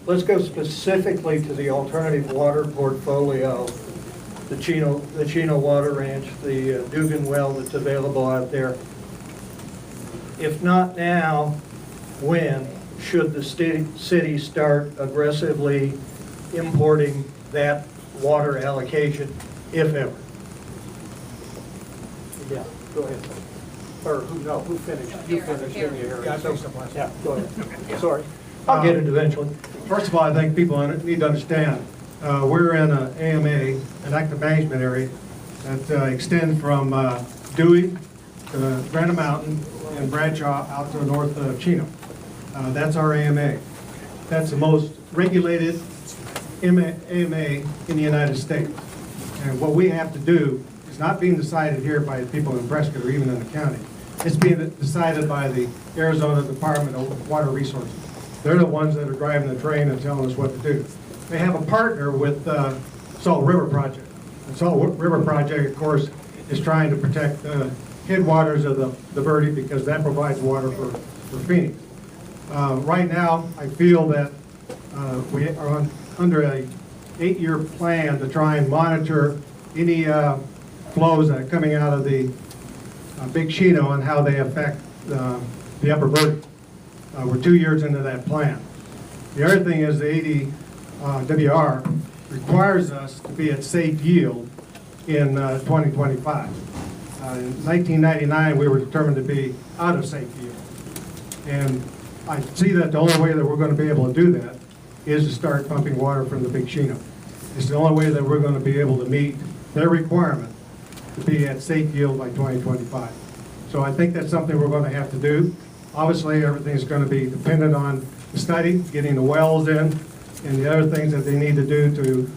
let's go specifically to the alternative water portfolio, the Chino Water Ranch, the Dugan well that's available out there. If not now, when should the city start aggressively importing that water allocation, if ever? Yeah, go ahead. Or who finished? You finished, didn't you, Harry? Yeah, I finished up last. Yeah, go ahead. Sorry. I'll get it eventually. First of all, I think people need to understand, we're in an AMA, an active management area, that extends from Dewey to Granite Mountain and Bradshaw out to the north of Chino. That's our AMA. That's the most regulated AMA in the United States. And what we have to do is not being decided here by the people in Prescott or even in the county. It's being decided by the Arizona Department of Water Resources. They're the ones that are driving the train and telling us what to do. They have a partner with Salt River Project. The Salt River Project, of course, is trying to protect the headwaters of the Verde because that provides water for Phoenix. Right now, I feel that we are under a 8-year plan to try and monitor any flows that are coming out of the Big Chino and how they affect the upper Verde. We're 2 years into that plan. The other thing is the 80 WR requires us to be at safe yield in 2025. In 1999, we were determined to be out of safe yield. And I see that the only way that we're going to be able to do that is to start pumping water from the Big Chino. It's the only way that we're going to be able to meet their requirement to be at safe yield by 2025. So I think that's something we're going to have to do. Obviously, everything's going to be dependent on the study, getting the wells in, and the other things that they need to do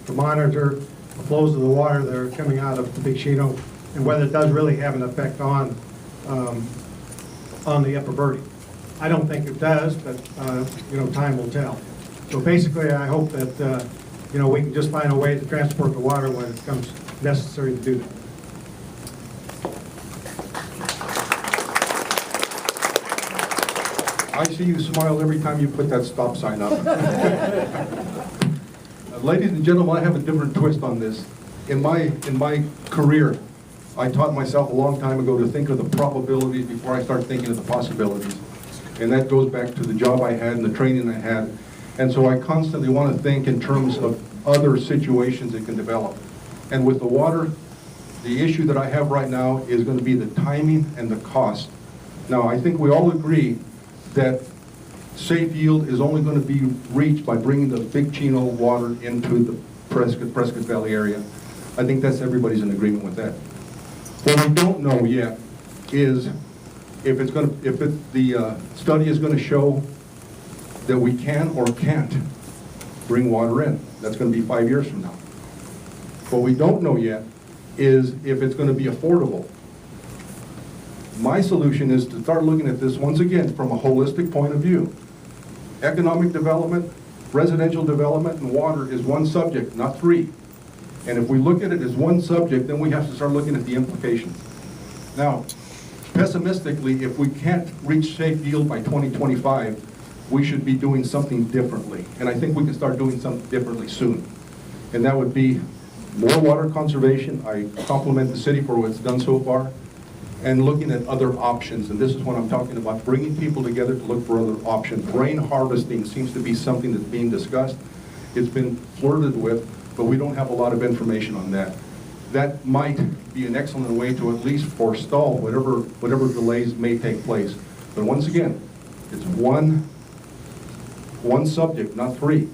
to monitor the flows of the water that are coming out of the Big Chino and whether it does really have an effect on the upper Verde. I don't think it does, but time will tell. So basically, I hope that we can just find a way to transport the water when it becomes necessary to do that. I see you smile every time you put that stop sign up. Ladies and gentlemen, I have a different twist on this. In my career, I taught myself a long time ago to think of the probabilities before I start thinking of the possibilities. And that goes back to the job I had and the training I had. And so I constantly want to think in terms of other situations that can develop. And with the water, the issue that I have right now is going to be the timing and the cost. Now, I think we all agree that safe yield is only going to be reached by bringing the Big Chino water into the Prescott Valley area. I think everybody's in agreement with that. What we don't know yet is if the study is going to show that we can or can't bring water in. That's going to be 5 years from now. What we don't know yet is if it's going to be affordable. My solution is to start looking at this once again from a holistic point of view. Economic development, residential development, and water is one subject, not three. And if we look at it as one subject, then we have to start looking at the implications. Now, pessimistically, if we can't reach safe yield by 2025, we should be doing something differently. And I think we can start doing something differently soon. And that would be more water conservation. I compliment the city for what it's done so far. And looking at other options. And this is what I'm talking about, bringing people together to look for other options. Rain harvesting seems to be something that's being discussed. It's been flirted with, but we don't have a lot of information on that. That might be an excellent way to at least forestall whatever delays may take place. But once again, it's one subject, not three.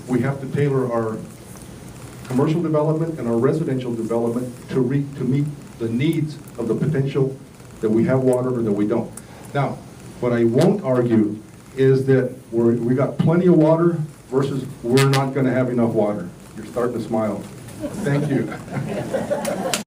We have to tailor our commercial development and our residential development to meet the needs of the potential that we have water or that we don't. Now, what I won't argue is that we got plenty of water versus we're not going to have enough water. You're starting to smile. Thank you.